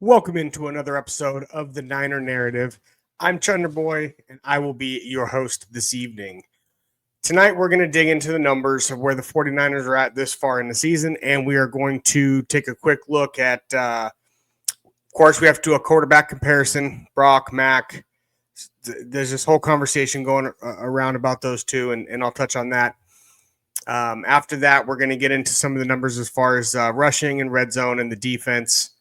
Welcome into another episode of the Niner Narrative. I'm Chunder Boy, and I will be your host this evening. Tonight, we're going to dig into the numbers of where the 49ers are at this far in the season, and we are going to take a quick look at, of course, we have to do a quarterback comparison, Brock, Mac. There's this whole conversation going around about those two, and I'll touch on that. After that, we're going to get into some of the numbers as far as rushing and red zone and the defense.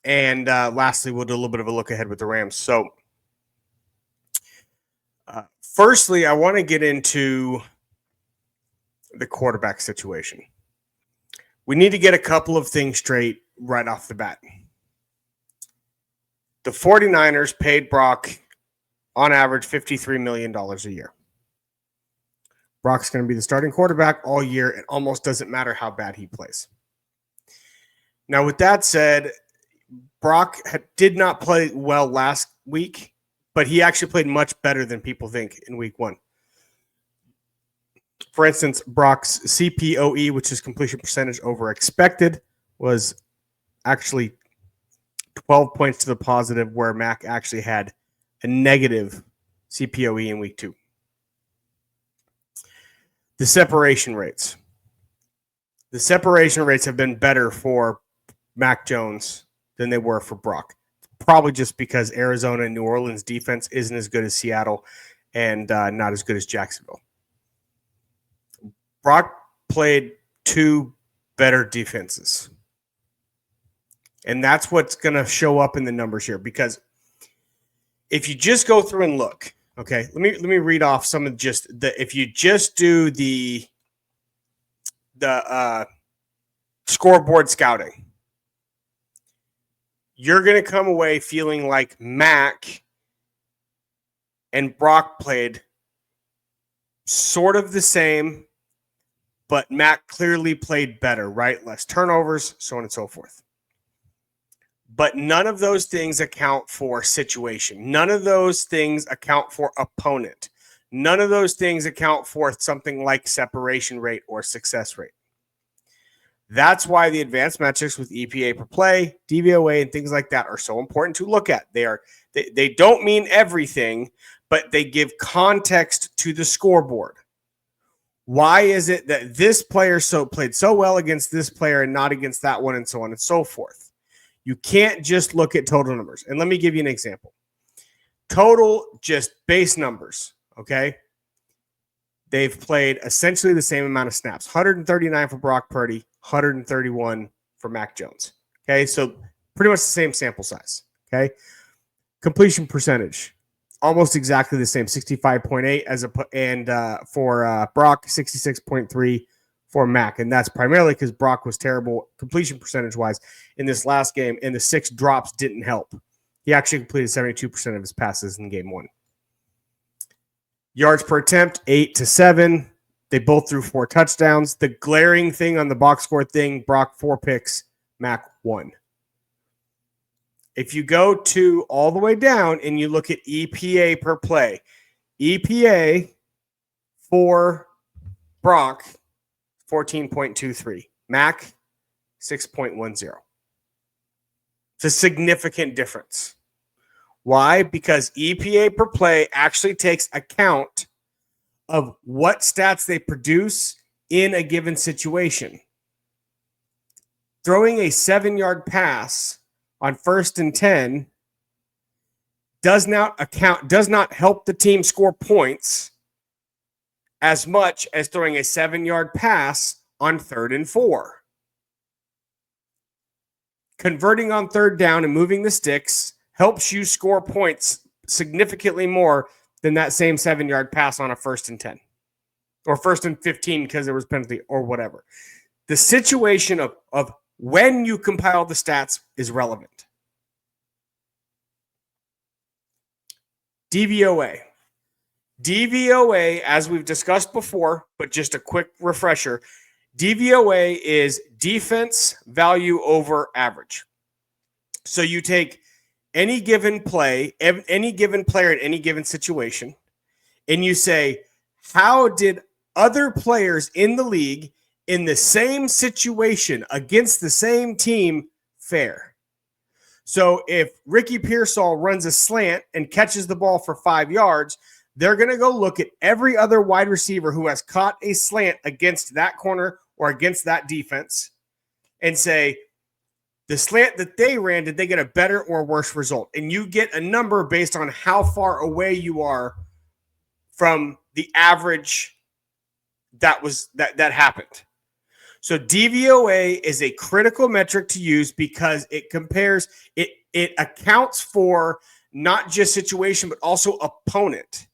And lastly, we'll do a little bit of a look ahead with the Rams. So, firstly, I want to get into the quarterback situation. We need to get a couple of things straight right off the bat. The 49ers paid Brock, on average, $53 million a year. Brock's going to be the starting quarterback all year. It almost doesn't matter how bad he plays. Now, with that said, Brock did not play well last week, but he actually played much better than people think in week one. For instance, Brock's CPOE, which is completion percentage over expected, was actually 12 points to the positive, where Mac actually had a negative CPOE in week two. The separation rates. The separation rates have been better for Mac Jones than they were for Brock. Probably just because Arizona and New Orleans defense isn't as good as Seattle and not as good as Jacksonville. Brock played two better defenses. And that's what's going to show up in the numbers here, because if you just go through and look, okay, let me read off some of just the, if you just do the scoreboard scouting, you're going to come away feeling like Mac and Brock played sort of the same, but Mac clearly played better, right? Less turnovers, so on and so forth. But none of those things account for situation. None of those things account for opponent. None of those things account for something like separation rate or success rate. That's why the advanced metrics with EPA per play, DVOA, and things like that are so important to look at. They don't mean everything, but they give context to the scoreboard. Why is it that this player played so well against this player and not against that one, and so on and so forth? You can't just look at total numbers. And let me give you an example. Total, just base numbers, okay? They've played essentially the same amount of snaps. 139 for Brock Purdy, 131 for Mac Jones. Okay, so pretty much the same sample size. Okay, completion percentage, almost exactly the same, 65.8 for Brock, 66.3 for Mac, and that's primarily because Brock was terrible completion percentage wise in this last game, and the 6 drops didn't help. He actually completed 72% of his passes in game one. Yards per attempt, 8 to 7. They both threw 4 touchdowns. The glaring thing on the box score thing, Brock 4 picks, Mac 1. If you go to all the way down and you look at EPA per play, EPA for Brock, 14.23. Mac, 6.10. It's a significant difference. Why? Because EPA per play actually takes account of what stats they produce in a given situation. Throwing a 7-yard pass on 1st and 10 does not help the team score points as much as throwing a 7-yard pass on 3rd and 4. Converting on 3rd down and moving the sticks helps you score points significantly more than that same 7-yard pass on a 1st and 10 or 1st and 15 because there was penalty or whatever. The situation of when you compile the stats is relevant. DVOA. DVOA, as we've discussed before, but just a quick refresher, DVOA is defense value over average. So you take any given play, any given player in any given situation, and you say, how did other players in the league in the same situation against the same team fare? So if Ricky Pearsall runs a slant and catches the ball for 5 yards, they're going to go look at every other wide receiver who has caught a slant against that corner or against that defense and say, the slant that they ran, did they get a better or worse result? And you get a number based on how far away you are from the average that happened. So DVOA is a critical metric to use because it compares, it accounts for not just situation, but also opponent.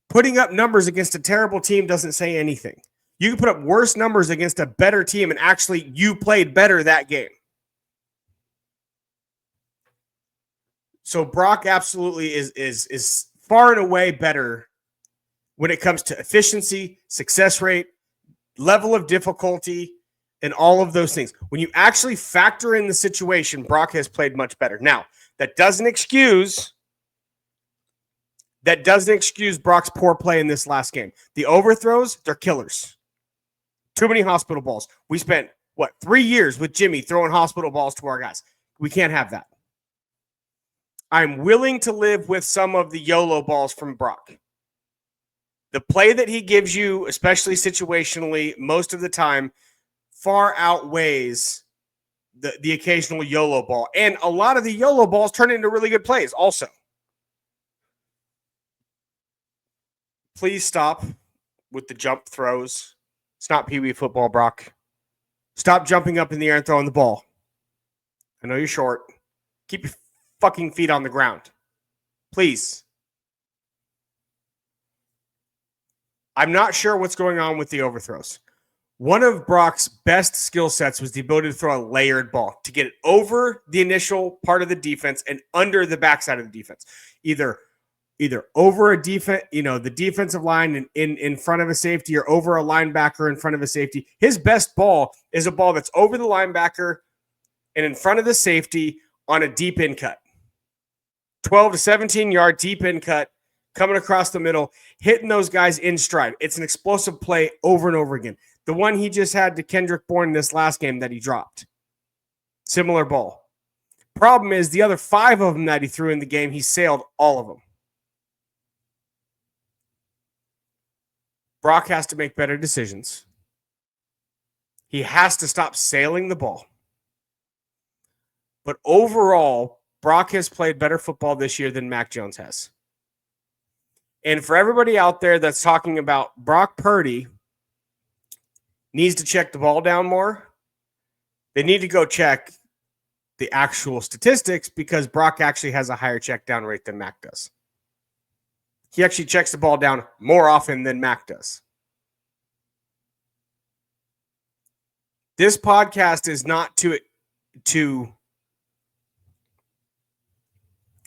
Putting up numbers against a terrible team doesn't say anything. You can put up worse numbers against a better team and actually you played better that game. So Brock absolutely is far and away better when it comes to efficiency, success rate, level of difficulty, and all of those things. When you actually factor in the situation, Brock has played much better. Now, that doesn't excuse Brock's poor play in this last game. The overthrows, they're killers. Too many hospital balls. We spent, 3 years with Jimmy throwing hospital balls to our guys. We can't have that. I'm willing to live with some of the YOLO balls from Brock. The play that he gives you, especially situationally, most of the time, far outweighs the occasional YOLO ball. And a lot of the YOLO balls turn into really good plays also. Please stop with the jump throws. It's not Pee Wee football, Brock. Stop jumping up in the air and throwing the ball. I know you're short. Keep your fucking feet on the ground. Please. I'm not sure what's going on with the overthrows. One of Brock's best skill sets was the ability to throw a layered ball, to get it over the initial part of the defense and under the backside of the defense. Either over a defense, the defensive line in front of a safety, or over a linebacker in front of a safety. His best ball is a ball that's over the linebacker and in front of the safety on a deep in cut. 12 to 17 yard deep in cut, coming across the middle, hitting those guys in stride. It's an explosive play over and over again. The one he just had to Kendrick Bourne in this last game that he dropped. Similar ball. Problem is, the other 5 of them that he threw in the game, he sailed all of them. Brock has to make better decisions. He has to stop sailing the ball. But overall, Brock has played better football this year than Mac Jones has. And for everybody out there that's talking about Brock Purdy needs to check the ball down more, they need to go check the actual statistics, because Brock actually has a higher check down rate than Mac does. He actually checks the ball down more often than Mac does. This podcast is not to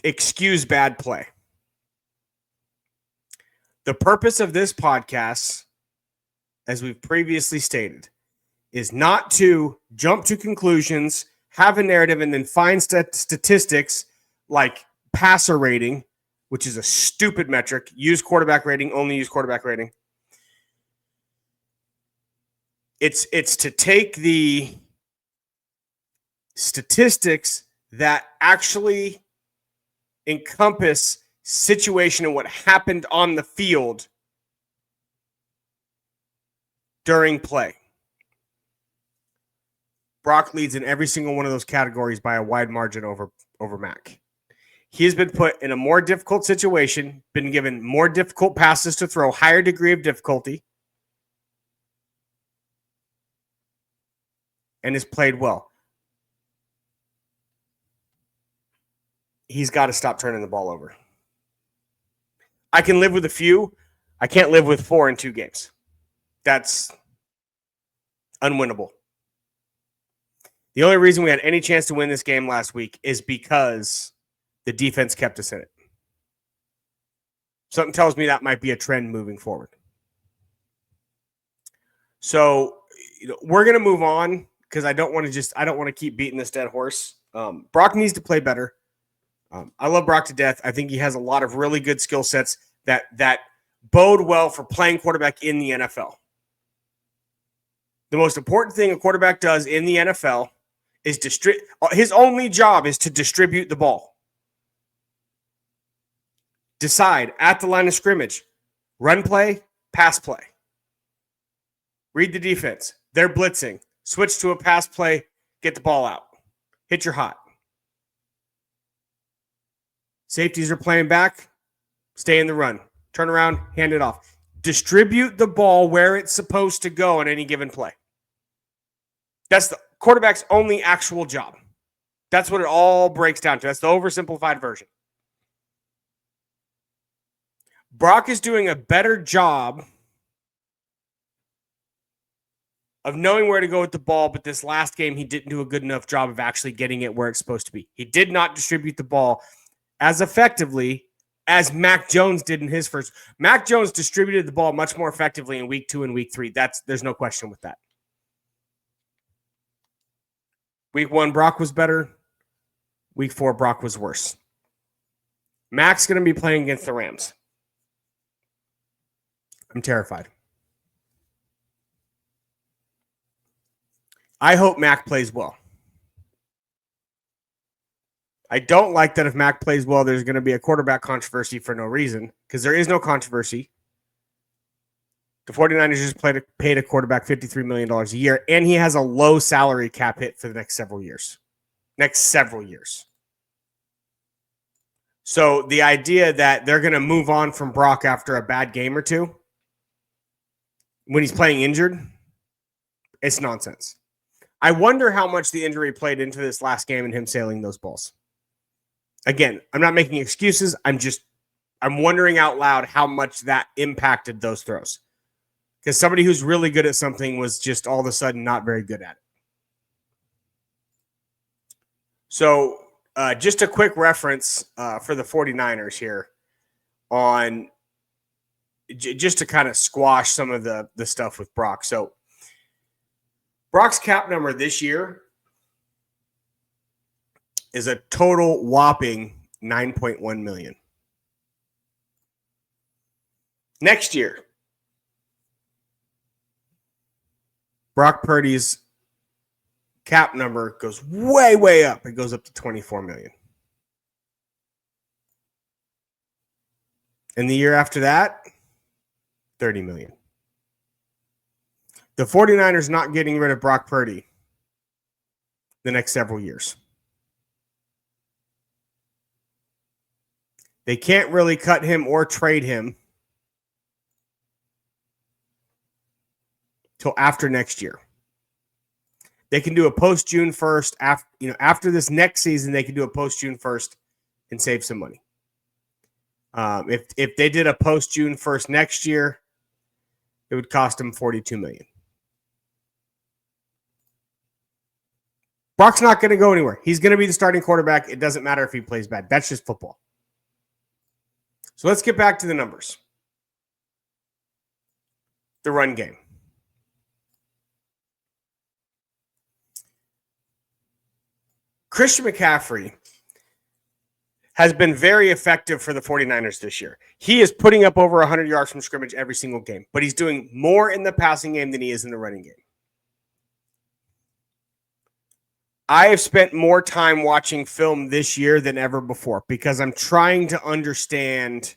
excuse bad play. The purpose of this podcast, as we've previously stated, is not to jump to conclusions, have a narrative, and then find statistics like passer rating, which is a stupid metric. Use quarterback rating, only use quarterback rating. It's to take the statistics that actually encompass situation and what happened on the field during play. Brock leads in every single one of those categories by a wide margin over Mac. He has been put in a more difficult situation, been given more difficult passes to throw, higher degree of difficulty, and has played well. He's got to stop turning the ball over. I can live with a few. I can't live with 4 in 2 games. That's unwinnable. The only reason we had any chance to win this game last week is because the defense kept us in it. Something tells me that might be a trend moving forward. So we're going to move on, because I don't want to keep beating this dead horse. Brock needs to play better. I love Brock to death. I think he has a lot of really good skill sets that bode well for playing quarterback in the NFL. The most important thing a quarterback does in the NFL His only job is to distribute the ball. Decide at the line of scrimmage, run play, pass play. Read the defense. They're blitzing. Switch to a pass play, get the ball out. Hit your hot. Safeties are playing back, stay in the run. Turn around, hand it off. Distribute the ball where it's supposed to go on any given play. That's the quarterback's only actual job. That's what it all breaks down to. That's the oversimplified version. Brock is doing a better job of knowing where to go with the ball, but this last game, he didn't do a good enough job of actually getting it where it's supposed to be. He did not distribute the ball as effectively as Mac Jones did in his first. Mac Jones distributed the ball much more effectively in week 2 and week 3. There's no question with that. Week 1, Brock was better. Week 4, Brock was worse. Mac's going to be playing against the Rams. I'm terrified. I hope Mac plays well. I don't like that if Mac plays well, there's going to be a quarterback controversy for no reason, because there is no controversy. The 49ers just paid a quarterback $53 million a year, and he has a low salary cap hit for the next several years. So the idea that they're going to move on from Brock after a bad game or two, when he's playing injured, it's nonsense. I wonder how much the injury played into this last game and him sailing those balls. Again, I'm not making excuses. I'm wondering out loud how much that impacted those throws. Because somebody who's really good at something was just all of a sudden not very good at it. So just a quick reference for the 49ers here on just to kind of squash some of the stuff with Brock. So Brock's cap number this year is a total whopping $9.1 million. Next year, Brock Purdy's cap number goes way, way up. It goes up to $24 million. And the year after that, $30 million. The 49ers not getting rid of Brock Purdy the next several years. They can't really cut him or trade him till after next year. They can do a post June 1st. After this next season, they can do a post June 1st and save some money. If they did a post June 1st next year, it would cost them $42 million. Brock's not going to go anywhere. He's going to be the starting quarterback. It doesn't matter if he plays bad. That's just football. So let's get back to the numbers. The run game. Christian McCaffrey has been very effective for the 49ers this year. He is putting up over 100 yards from scrimmage every single game, but he's doing more in the passing game than he is in the running game. I have spent more time watching film this year than ever before because I'm trying to understand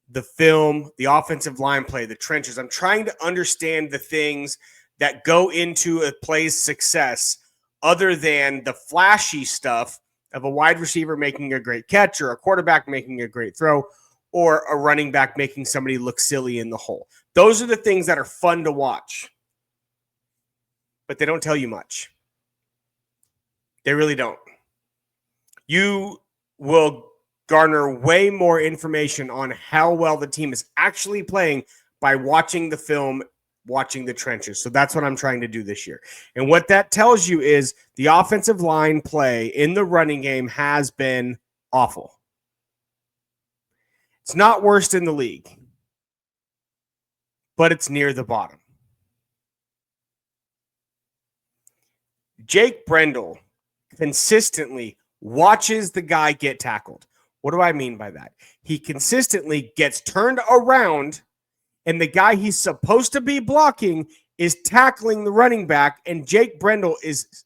the film, the offensive line play, the trenches. I'm trying to understand the things that go into a play's success other than the flashy stuff of a wide receiver making a great catch or a quarterback making a great throw or a running back making somebody look silly in the hole. Those are the things that are fun to watch, but they don't tell you much. They really don't. You will garner way more information on how well the team is actually playing by watching the film, watching the trenches. So that's what I'm trying to do this year. And what that tells you is the offensive line play in the running game has been awful. It's not worst in the league, but it's near the bottom. Jake Brendel consistently watches the guy get tackled. What do I mean by that? He consistently gets turned around and the guy he's supposed to be blocking is tackling the running back, and Jake Brendel is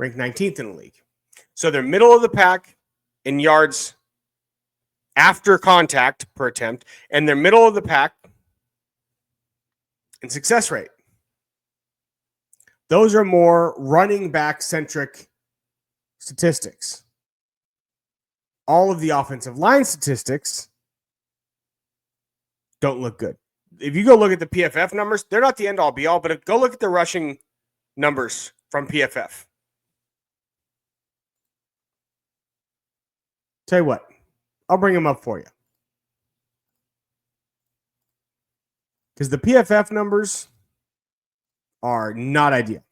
ranked 19th in the league. So they're middle of the pack in yards after contact per attempt, and they're middle of the pack in success rate. Those are more running back centric statistics. All of the offensive line statistics don't look good. If you go look at the PFF numbers, they're not the end all be all, but go look at the rushing numbers from PFF. Tell you what, I'll bring them up for you. Because the PFF numbers are not ideal.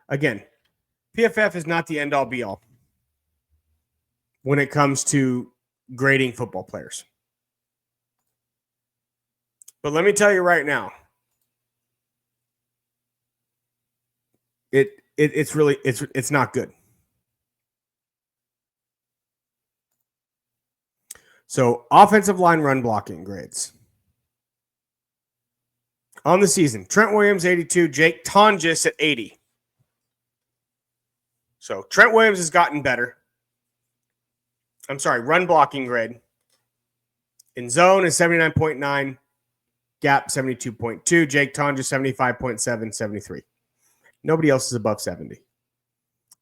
Again, PFF is not the end all be all when it comes to grading football players. But let me tell you right now, it's not good. So offensive line run blocking grades. On the season, Trent Williams, 82, Jake Tonjes at 80. So Trent Williams has gotten better. I'm sorry, run blocking grade. In zone is 79.9, gap 72.2, Jake Tonjes 75.7, 73. Nobody else is above 70.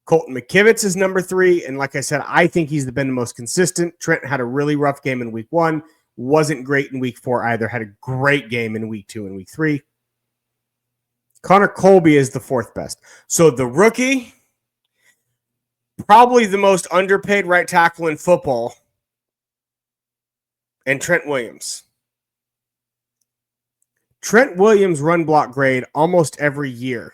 Colton McKivitz is number 3, and like I said, I think he's been the most consistent. Trent had a really rough game in week 1, wasn't great in week 4 either, had a great game in week 2 and week 3. Connor Colby is the 4th best. So the rookie, probably the most underpaid right tackle in football, and Trent Williams. Trent Williams run block grade almost every year.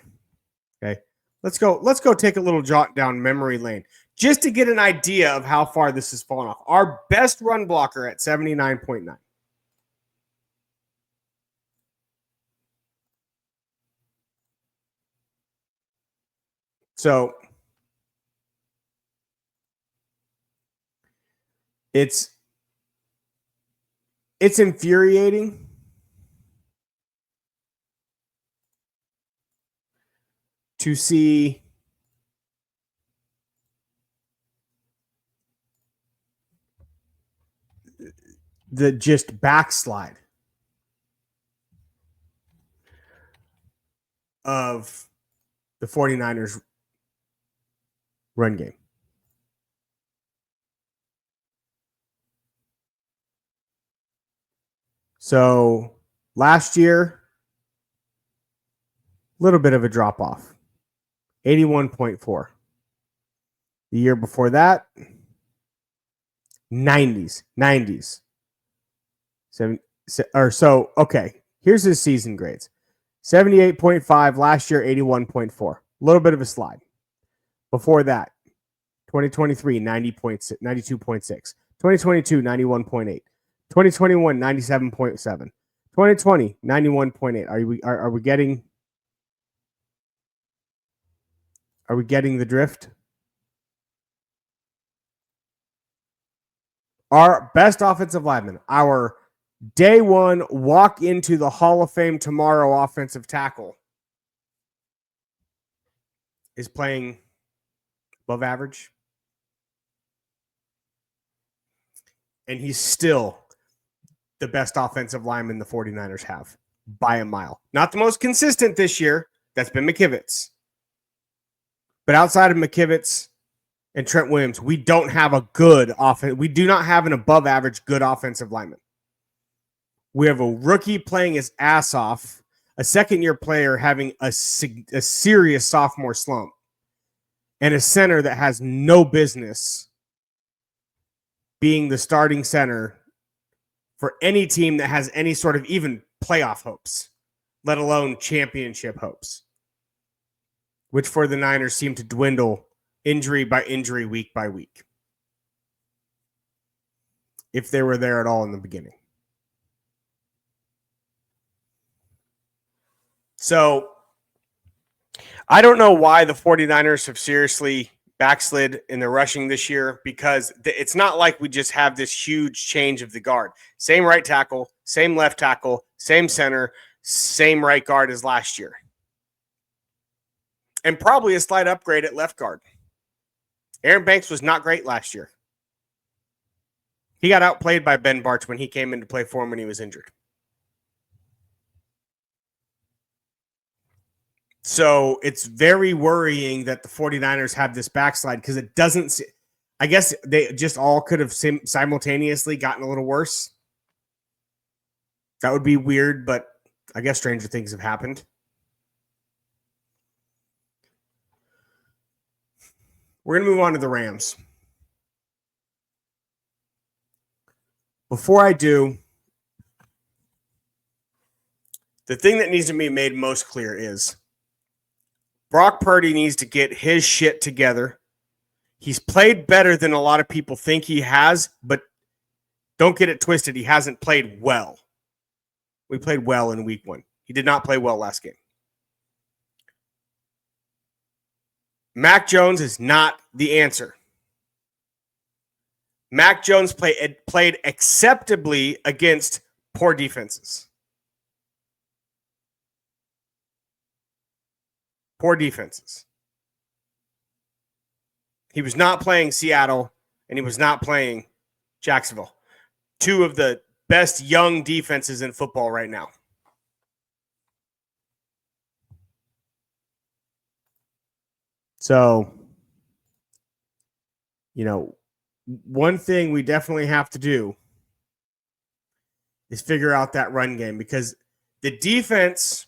Okay. Let's go take a little jot down memory lane just to get an idea of how far this has fallen off. Our best run blocker at 79.9. So it's infuriating to see the just backslide of the 49ers run game. So last year, a little bit of a drop off, 81.4. The year before that, 90s. Okay, here's his season grades. 78.5 last year, 81.4. A little bit of a slide. Before that, 2023, 90.6, 92.6. 2022, 91.8. 2021, 97.7. 2020, 91.8. Are we getting the drift? Our best offensive lineman, our day one walk into the Hall of Fame tomorrow offensive tackle, is playing above average. And he's still the best offensive lineman the 49ers have by a mile. Not the most consistent this year. That's been McKivitz. But outside of McKivitz and Trent Williams, we don't have a good offense. We do not have an above average good offensive lineman. We have a rookie playing his ass off, a second-year player having a serious sophomore slump, and a center that has no business being the starting center for any team that has any sort of even playoff hopes, let alone championship hopes, which for the Niners seem to dwindle injury by injury, week by week, if they were there at all in the beginning. So I don't know why the 49ers have seriously backslid in their rushing this year, because it's not like we just have this huge change of the guard. Same right tackle, same left tackle, same center, same right guard as last year. and probably a slight upgrade at left guard. Aaron Banks was not great last year. He got outplayed by Ben Barch when he came in to play for him when he was injured. So it's very worrying that the 49ers have this backslide because it doesn't – I guess they just all could have simultaneously gotten a little worse. That would be weird, but I guess stranger things have happened. We're going to move on to the Rams. Before I do, the thing that needs to be made most clear is Brock Purdy needs to get his shit together. He's played better than a lot of people think he has, but don't get it twisted. He hasn't played well. We played well in week 1. He did not play well last game. Mac Jones is not the answer. Mac Jones played acceptably against poor defenses. Poor defenses. He was not playing Seattle, and he was not playing Jacksonville. 2 of the best young defenses in football right now. So, one thing we definitely have to do is figure out that run game because the defense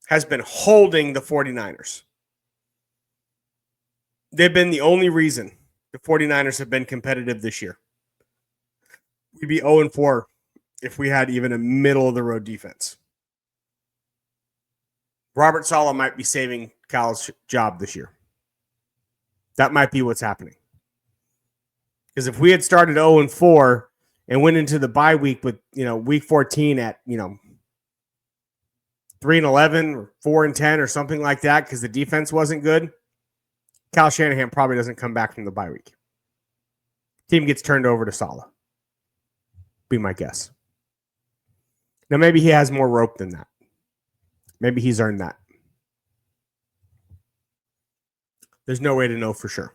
has been holding the 49ers. They've been the only reason the 49ers have been competitive this year. We'd be 0-4 if we had even a middle-of-the-road defense. Robert Saleh might be saving Kyle's job this year. That might be what's happening. Because if we had started 0-4 and went into the bye week with, week 14 at, 3-11 or 4-10 or something like that because the defense wasn't good, Kyle Shanahan probably doesn't come back from the bye week. Team gets turned over to Saleh. Be my guess. Now, maybe he has more rope than that. Maybe he's earned that. There's no way to know for sure.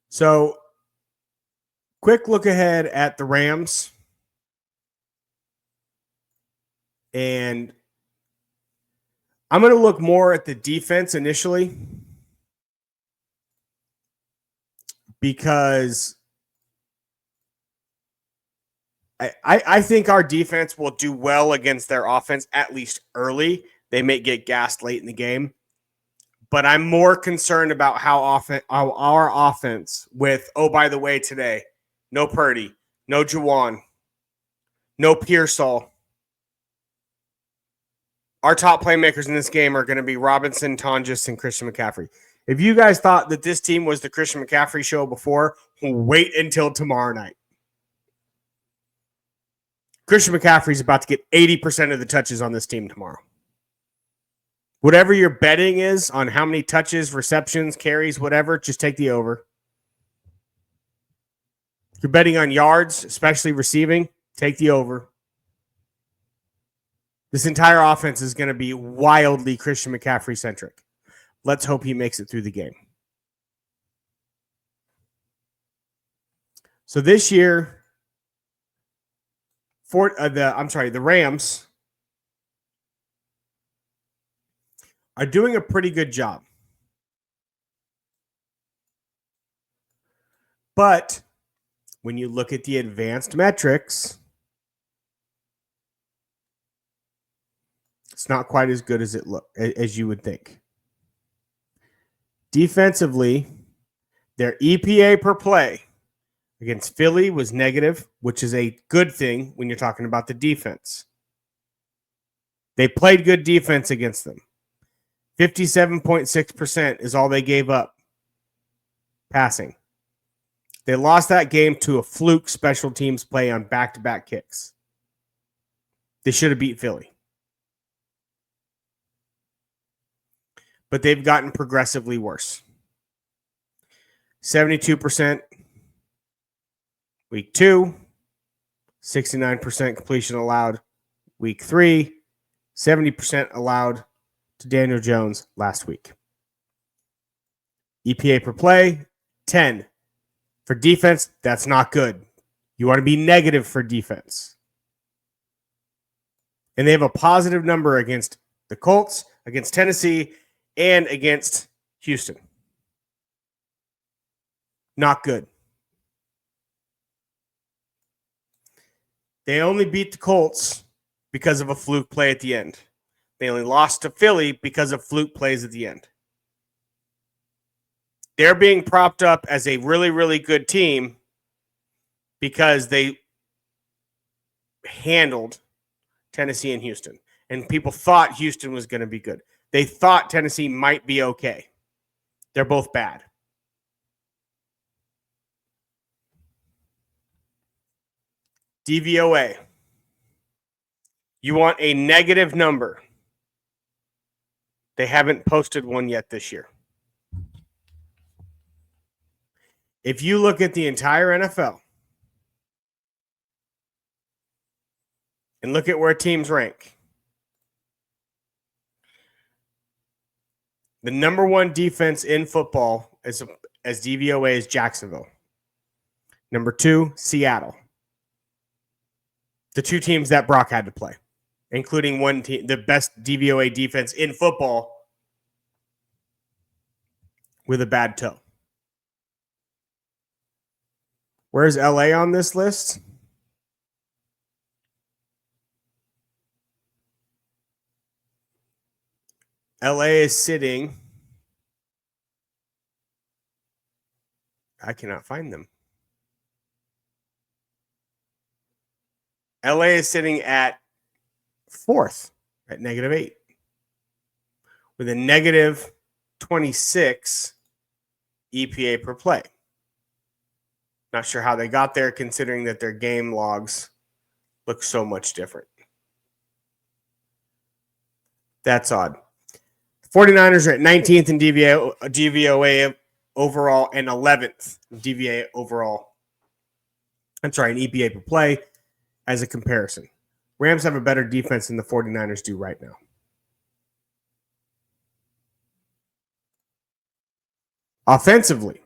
So, quick look ahead at the Rams. And I'm going to look more at the defense initially because I think our defense will do well against their offense, at least early. They may get gassed late in the game. But I'm more concerned about how our offense with, oh, by the way, today, no Purdy, no Juwan, no Pearsall. Our top playmakers in this game are going to be Robinson, Tonjes, and Christian McCaffrey. If you guys thought that this team was the Christian McCaffrey show before, wait until tomorrow night. Christian McCaffrey is about to get 80% of the touches on this team tomorrow. Whatever your betting is on how many touches, receptions, carries, whatever, just take the over. If you're betting on yards, especially receiving, take the over. This entire offense is going to be wildly Christian McCaffrey-centric. Let's hope he makes it through the game. So this year, the Rams are doing a pretty good job. But when you look at the advanced metrics, it's not quite as good as you would think. Defensively, their EPA per play against Philly was negative, which is a good thing when you're talking about the defense. They played good defense against them. 57.6% is all they gave up passing. They lost that game to a fluke special teams play on back-to-back kicks. They should have beat Philly. But they've gotten progressively worse. 72% week 2, 69% completion allowed week 3, 70% allowed to Daniel Jones last week. EPA per play, 10. For defense, that's not good. You want to be negative for defense. And they have a positive number against the Colts, against Tennessee, and against Houston. Not good. They only beat the Colts because of a fluke play at the end. They only lost to Philly because of fluke plays at the end. They're being propped up as a really, really good team because they handled Tennessee and Houston. And people thought Houston was going to be good. They thought Tennessee might be okay. They're both bad. DVOA. You want a negative number. They haven't posted one yet this year. If you look at the entire NFL and look at where teams rank, the number one defense in football as DVOA is Jacksonville. Number 2, Seattle. The two teams that Brock had to play, including one team, the best DVOA defense in football with a bad toe. Where's LA on this list? LA is sitting. I cannot find them. LA is sitting at 4th at -8 with a -26 EPA per play. Not sure how they got there considering that their game logs look so much different. That's odd. 49ers are at 19th in DVOA overall and 11th DVA overall. I'm sorry, in EPA per play as a comparison. Rams have a better defense than the 49ers do right now. Offensively,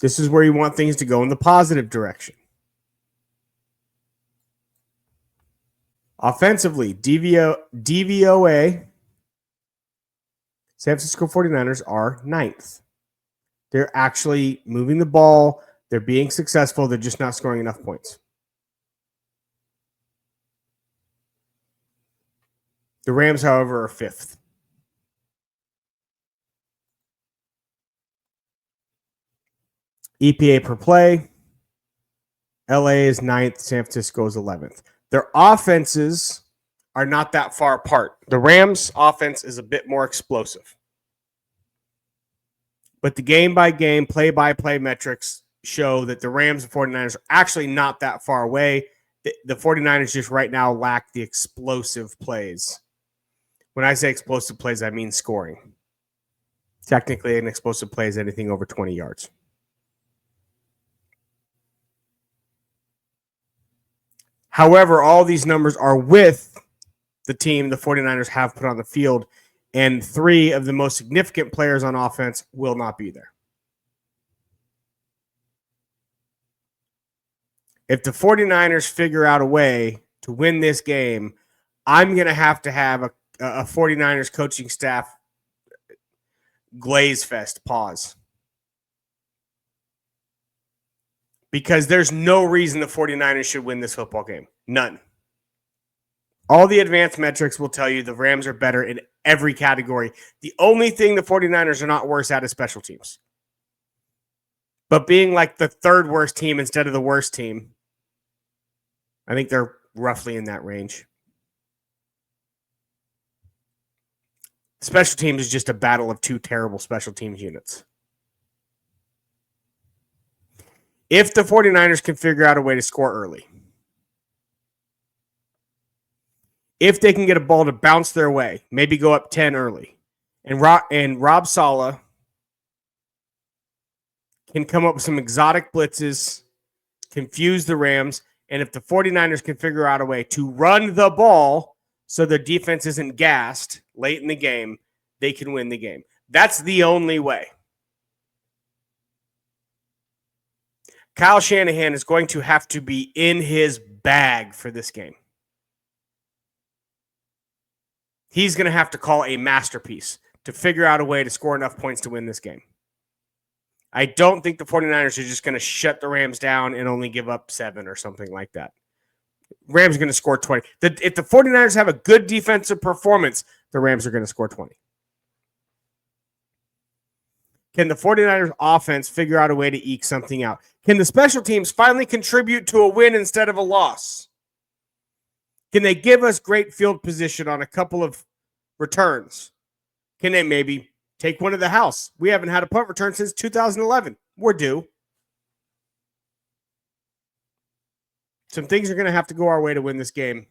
this is where you want things to go in the positive direction. Offensively, DVOA, San Francisco 49ers are 9th. They're actually moving the ball. They're being successful. They're just not scoring enough points. The Rams, however, are 5th. EPA per play, LA is 9th, San Francisco is 11th. Their offenses are not that far apart. The Rams' offense is a bit more explosive. But the game-by-game, play-by-play metrics show that the Rams and 49ers are actually not that far away. The 49ers just right now lack the explosive plays. When I say explosive plays, I mean scoring. Technically, an explosive play is anything over 20 yards. However, all these numbers are with the team the 49ers have put on the field, and 3 of the most significant players on offense will not be there. If the 49ers figure out a way to win this game, I'm going to have a 49ers coaching staff glaze fest pause. Because there's no reason the 49ers should win this football game. None. All the advanced metrics will tell you the Rams are better in every category. The only thing the 49ers are not worse at is special teams. But being like the 3rd worst team instead of the worst team, I think they're roughly in that range. Special teams is just a battle of 2 terrible special teams units. If the 49ers can figure out a way to score early, if they can get a ball to bounce their way, maybe go up 10 early, and Rob Saleh can come up with some exotic blitzes, confuse the Rams, and if the 49ers can figure out a way to run the ball so their defense isn't gassed late in the game, they can win the game. That's the only way. Kyle Shanahan is going to have to be in his bag for this game. He's going to have to call a masterpiece to figure out a way to score enough points to win this game. I don't think the 49ers are just going to shut the Rams down and only give up 7 or something like that. Rams are going to score 20. If the 49ers have a good defensive performance, the Rams are going to score 20. Can the 49ers offense figure out a way to eke something out? Can the special teams finally contribute to a win instead of a loss? Can they give us great field position on a couple of returns? Can they maybe take one to the house? We haven't had a punt return since 2011. We're due. Some things are going to have to go our way to win this game.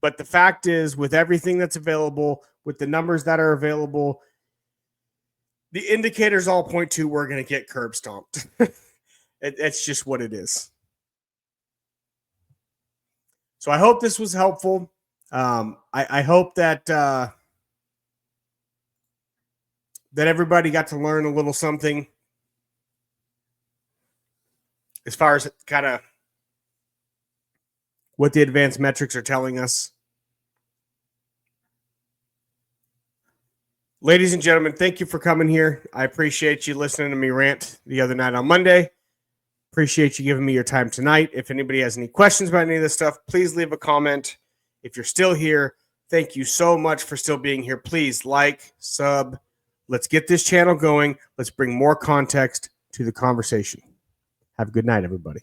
But the fact is, with everything that's available, with the numbers that are available, the indicators all point to we're going to get curb stomped. It's just what it is. So I hope this was helpful. I hope that that everybody got to learn a little something as far as kind of what the advanced metrics are telling us. Ladies and gentlemen, thank you for coming here. I appreciate you listening to me rant the other night on Monday. Appreciate you giving me your time tonight. If anybody has any questions about any of this stuff, please leave a comment. If you're still here, thank you so much for still being here. Please like, sub. Let's get this channel going. Let's bring more context to the conversation. Have a good night, everybody.